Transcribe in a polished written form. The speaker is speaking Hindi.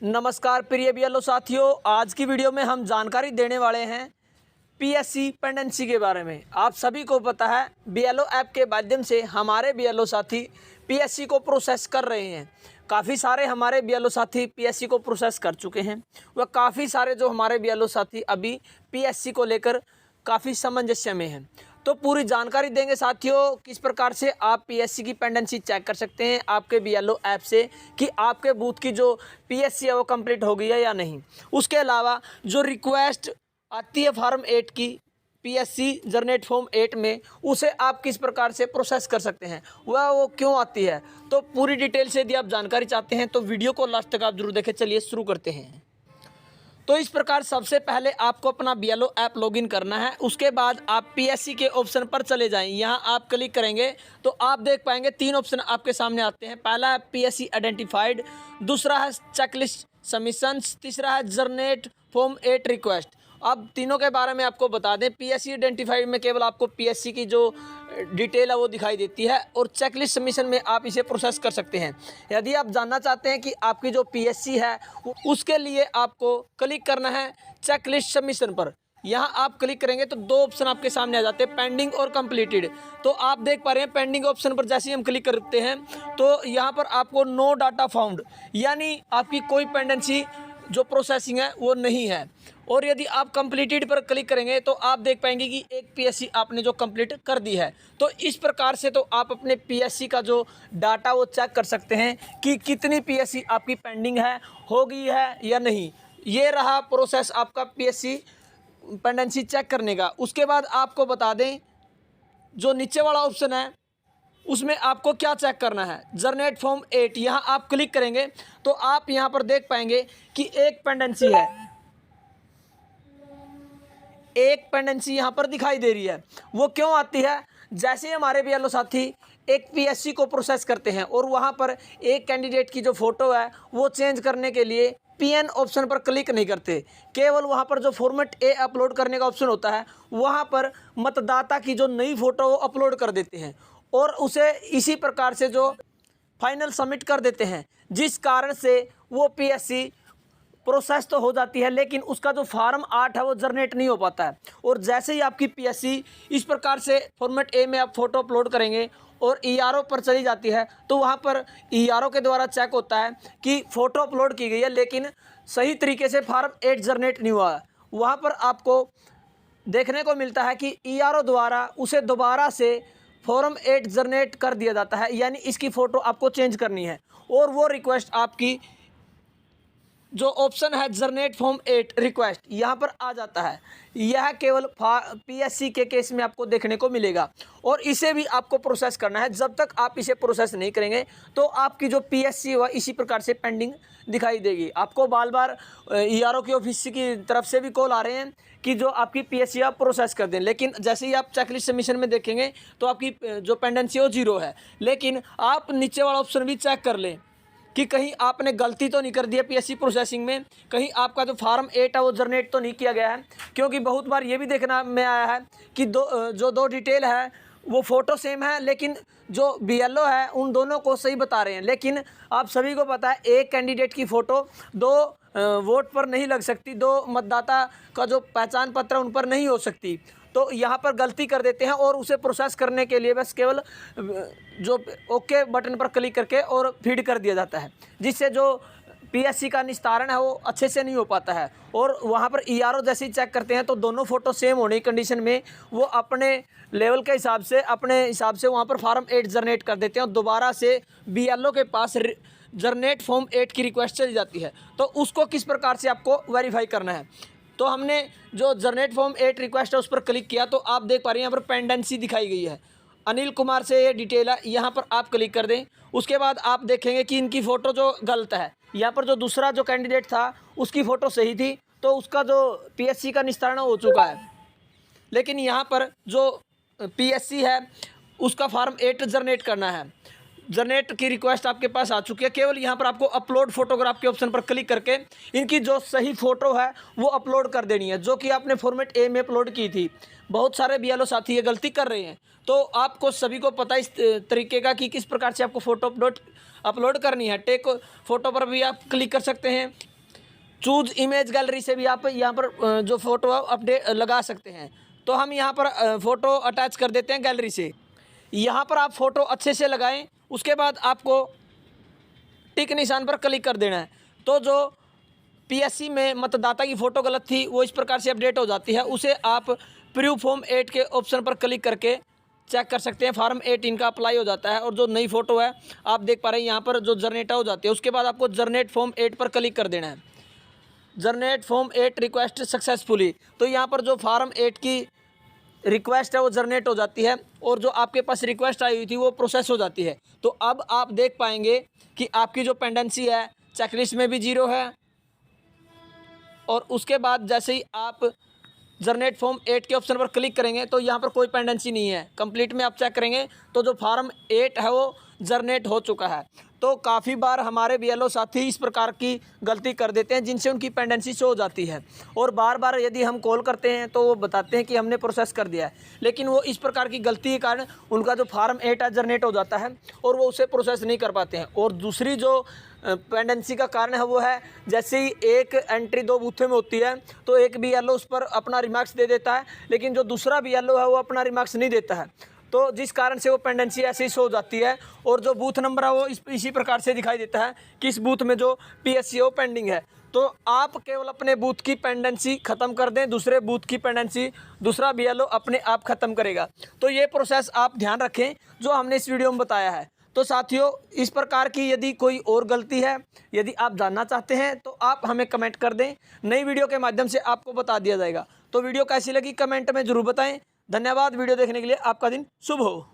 नमस्कार प्रिय बीएलओ साथियों, आज की वीडियो में हम जानकारी देने वाले हैं पीएससी पेंडेंसी के बारे में। आप सभी को पता है बीएलओ ऐप के माध्यम से हमारे बीएलओ साथी पीएससी को प्रोसेस कर रहे हैं। काफ़ी सारे हमारे बीएलओ साथी पीएससी को प्रोसेस कर चुके हैं व काफ़ी सारे जो हमारे बीएलओ साथी अभी पीएससी को लेकर काफ़ी सामंजस्य में हैं। तो पूरी जानकारी देंगे साथियों, किस प्रकार से आप पीएससी की पेंडेंसी चेक कर सकते हैं आपके बीएलओ ऐप से कि आपके बूथ की जो पीएससी है वो कंप्लीट हो गई है या नहीं। उसके अलावा जो रिक्वेस्ट आती है फॉर्म 8 की पीएससी जनरेट फॉर्म 8 में, उसे आप किस प्रकार से प्रोसेस कर सकते हैं, वह वो क्यों आती है। तो पूरी डिटेल से यदि आप जानकारी चाहते हैं तो वीडियो को लास्ट तक आप जरूर देखें। चलिए शुरू करते हैं। तो इस प्रकार सबसे पहले आपको अपना बीएलओ ऐप लॉगिन करना है। उसके बाद आप पीएससी के ऑप्शन पर चले जाएं। यहां आप क्लिक करेंगे तो आप देख पाएंगे 3 ऑप्शन आपके सामने आते हैं। पहला है पीएससी आइडेंटिफाइड, दूसरा है चेकलिस्ट सबमिशंस, तीसरा है जनरेट फॉर्म 8 रिक्वेस्ट। अब तीनों के बारे में आपको बता दें, पीएससी आइडेंटिफाइड में केवल आपको पीएससी की जो डिटेल है वो दिखाई देती है और चेकलिस्ट सबमिशन में आप इसे प्रोसेस कर सकते हैं। यदि आप जानना चाहते हैं कि आपकी जो पीएससी है उसके लिए आपको क्लिक करना है चेकलिस्ट सबमिशन पर। यहाँ आप क्लिक करेंगे तो 2 ऑप्शन आपके सामने आ जाते हैं, पेंडिंग और कंप्लीटेड। तो आप देख पा रहे हैं पेंडिंग ऑप्शन पर जैसे ही हम क्लिक करते हैं तो यहाँ पर आपको नो डाटा फाउंड, यानी आपकी कोई पेंडेंसी जो प्रोसेसिंग है वो नहीं है। और यदि आप कंप्लीटेड पर क्लिक करेंगे तो आप देख पाएंगे कि एक पीएससी आपने जो कंप्लीट कर दी है। तो इस प्रकार से तो आप अपने पीएससी का जो डाटा वो चेक कर सकते हैं कि कितनी पीएससी आपकी पेंडिंग है, हो गई है या नहीं। ये रहा प्रोसेस आपका पीएससी पेंडेंसी चेक करने का। उसके बाद आपको बता दें जो नीचे वाला ऑप्शन है उसमें आपको क्या चेक करना है, जनरेट फॉर्म 8। यहाँ आप क्लिक करेंगे तो आप यहाँ पर देख पाएंगे कि एक पेंडेंसी है, एक पेंडेंसी यहाँ पर दिखाई दे रही है। वो क्यों आती है, जैसे ही हमारे बीएलओ साथी एक पीएससी को प्रोसेस करते हैं और वहाँ पर एक कैंडिडेट की जो फोटो है वो चेंज करने के लिए पीएन ऑप्शन पर क्लिक नहीं करते, केवल वहाँ पर जो फॉर्मेट ए अपलोड करने का ऑप्शन होता है वहाँ पर मतदाता की जो नई फ़ोटो वो अपलोड कर देते हैं और उसे इसी प्रकार से जो फाइनल सबमिट कर देते हैं, जिस कारण से वो पीएससी प्रोसेस तो हो जाती है लेकिन उसका जो फार्म 8 है वो जनरेट नहीं हो पाता है। और जैसे ही आपकी पीएससी इस प्रकार से फॉर्मेट ए में आप फ़ोटो अपलोड करेंगे और ईआरओ पर चली जाती है तो वहाँ पर ईआरओ के द्वारा चेक होता है कि फ़ोटो अपलोड की गई है लेकिन सही तरीके से फार्म 8 जनरेट नहीं हुआ है। वहाँ पर आपको देखने को मिलता है कि ईआरओ द्वारा उसे दोबारा से फॉर्म 8 जनरेट कर दिया जाता है, यानी इसकी फ़ोटो आपको चेंज करनी है और वो रिक्वेस्ट आपकी जो ऑप्शन है जनरेट फॉर्म 8 रिक्वेस्ट यहाँ पर आ जाता है। यह केवल पीएससी के केस में आपको देखने को मिलेगा और इसे भी आपको प्रोसेस करना है। जब तक आप इसे प्रोसेस नहीं करेंगे तो आपकी जो पीएससी हुआ इसी प्रकार से पेंडिंग दिखाई देगी। आपको बार बार ईआरओ की ऑफिस की तरफ से भी कॉल आ रहे हैं कि जो आपकी पीएससी आप प्रोसेस कर दें, लेकिन जैसे ही आप चेकलिस्ट सबमिशन में देखेंगे तो आपकी जो पेंडेंसी है वो 0 है। लेकिन आप नीचे वाला ऑप्शन भी चेक कर लें कि कहीं आपने गलती तो नहीं कर दी है पीएससी प्रोसेसिंग में, कहीं आपका जो फार्म 8 है वो जनरेट तो नहीं किया गया है। क्योंकि बहुत बार ये भी देखना में आया है कि दो डिटेल है वो फ़ोटो सेम है लेकिन जो बीएलओ है उन दोनों को सही बता रहे हैं। लेकिन आप सभी को पता है एक कैंडिडेट की फ़ोटो 2 वोट पर नहीं लग सकती, 2 मतदाता का जो पहचान पत्र उन पर नहीं हो सकती। तो यहाँ पर गलती कर देते हैं और उसे प्रोसेस करने के लिए बस केवल जो ओके बटन पर क्लिक करके और फीड कर दिया जाता है, जिससे जो पीएससी का निस्तारण है वो अच्छे से नहीं हो पाता है। और वहाँ पर ईआरओ जैसे ही चेक करते हैं तो दोनों फ़ोटो सेम होने की कंडीशन में वो अपने लेवल के हिसाब से अपने हिसाब से वहाँ पर फार्म 8 जनरेट कर देते हैं और दोबारा से बीएलओ के पास जनरेट फॉर्म 8 की रिक्वेस्ट चली जाती है। तो उसको किस प्रकार से आपको वेरीफाई करना है, तो हमने जो जनरेट फॉर्म 8 रिक्वेस्ट है उस पर क्लिक किया तो आप देख पा रहे हैं यहाँ पर पेंडेंसी दिखाई गई है, अनिल कुमार से ये डिटेल है। यहाँ पर आप क्लिक कर दें। उसके बाद आप देखेंगे कि इनकी फ़ोटो जो गलत है, यहाँ पर जो दूसरा जो कैंडिडेट था उसकी फ़ोटो सही थी तो उसका जो पीएससी का निस्तारण हो चुका है। लेकिन यहाँ पर जो पीएससी है उसका फार्म 8 जनरेट करना है, जनरेट की रिक्वेस्ट आपके पास आ चुकी है। केवल यहाँ पर आपको अपलोड फोटोग्राफ के ऑप्शन पर क्लिक करके इनकी जो सही फ़ोटो है वो अपलोड कर देनी है, जो कि आपने फॉर्मेट ए में अपलोड की थी। बहुत सारे बीएलओ साथी ये गलती कर रहे हैं, तो आपको सभी को पता इस तरीके का कि किस प्रकार से आपको फ़ोटो अपलोड करनी है। टेक फ़ोटो पर भी आप क्लिक कर सकते हैं, चूज इमेज गैलरी से भी आप यहाँ पर जो फ़ोटो अपडेट लगा सकते हैं। तो हम यहाँ पर फ़ोटो अटैच कर देते हैं गैलरी से। यहाँ पर आप फ़ोटो अच्छे से लगाएं, उसके बाद आपको टिक निशान पर क्लिक कर देना है। तो जो पीएससी में मतदाता की फ़ोटो गलत थी वो इस प्रकार से अपडेट हो जाती है। उसे आप प्रूफ फॉर्म 8 के ऑप्शन पर क्लिक करके चेक कर सकते हैं। फॉर्म 8 इनका अप्लाई हो जाता है और जो नई फ़ोटो है आप देख पा रहे हैं यहाँ पर जो जनरेट हो जाती है। उसके बाद आपको जनरेट फॉर्म 8 पर क्लिक कर देना है। जनरेट फॉर्म 8 रिक्वेस्ट सक्सेसफुली, तो यहाँ पर जो फॉर्म 8 की रिक्वेस्ट है वो जनरेट हो जाती है और जो आपके पास रिक्वेस्ट आई हुई थी वो प्रोसेस हो जाती है। तो अब आप देख पाएंगे कि आपकी जो पेंडेंसी है चेकलिस्ट में भी 0 है। और उसके बाद जैसे ही आप जनरेट फॉर्म 8 के ऑप्शन पर क्लिक करेंगे तो यहाँ पर कोई पेंडेंसी नहीं है। कंप्लीट में आप चेक करेंगे तो जो फॉर्म 8 है वो जनरेट हो चुका है। तो काफ़ी बार हमारे बीएलओ साथी इस प्रकार की गलती कर देते हैं जिनसे उनकी पेंडेंसी शो हो जाती है और बार बार यदि हम कॉल करते हैं तो वो बताते हैं कि हमने प्रोसेस कर दिया है, लेकिन वो इस प्रकार की गलती के कारण उनका जो फॉर्म 8 है जनरेट हो जाता है और वो उसे प्रोसेस नहीं कर पाते हैं। और दूसरी जो पेंडेंसी का कारण है वो है जैसे ही एक एंट्री 2 बूथों में होती है तो एक बीएलओ उस पर अपना रिमार्क्स दे देता है, लेकिन जो दूसरा बीएलओ है वो अपना रिमार्क्स नहीं देता है। तो जिस कारण से वो पेंडेंसी ऐसे ही शो हो जाती है और जो बूथ नंबर है वो इसी प्रकार से दिखाई देता है कि इस बूथ में जो पीएससी है वो पेंडिंग है। तो आप केवल अपने बूथ की पेंडेंसी ख़त्म कर दें, दूसरे बूथ की पेंडेंसी दूसरा बीएलओ अपने आप ख़त्म करेगा। तो ये प्रोसेस आप ध्यान रखें जो हमने इस वीडियो में बताया है। तो साथियों, इस प्रकार की यदि कोई और गलती है, यदि आप जानना चाहते हैं तो आप हमें कमेंट कर दें, नई वीडियो के माध्यम से आपको बता दिया जाएगा। तो वीडियो कैसी लगी कमेंट में ज़रूर बताएं। धन्यवाद वीडियो देखने के लिए। आपका दिन शुभ हो।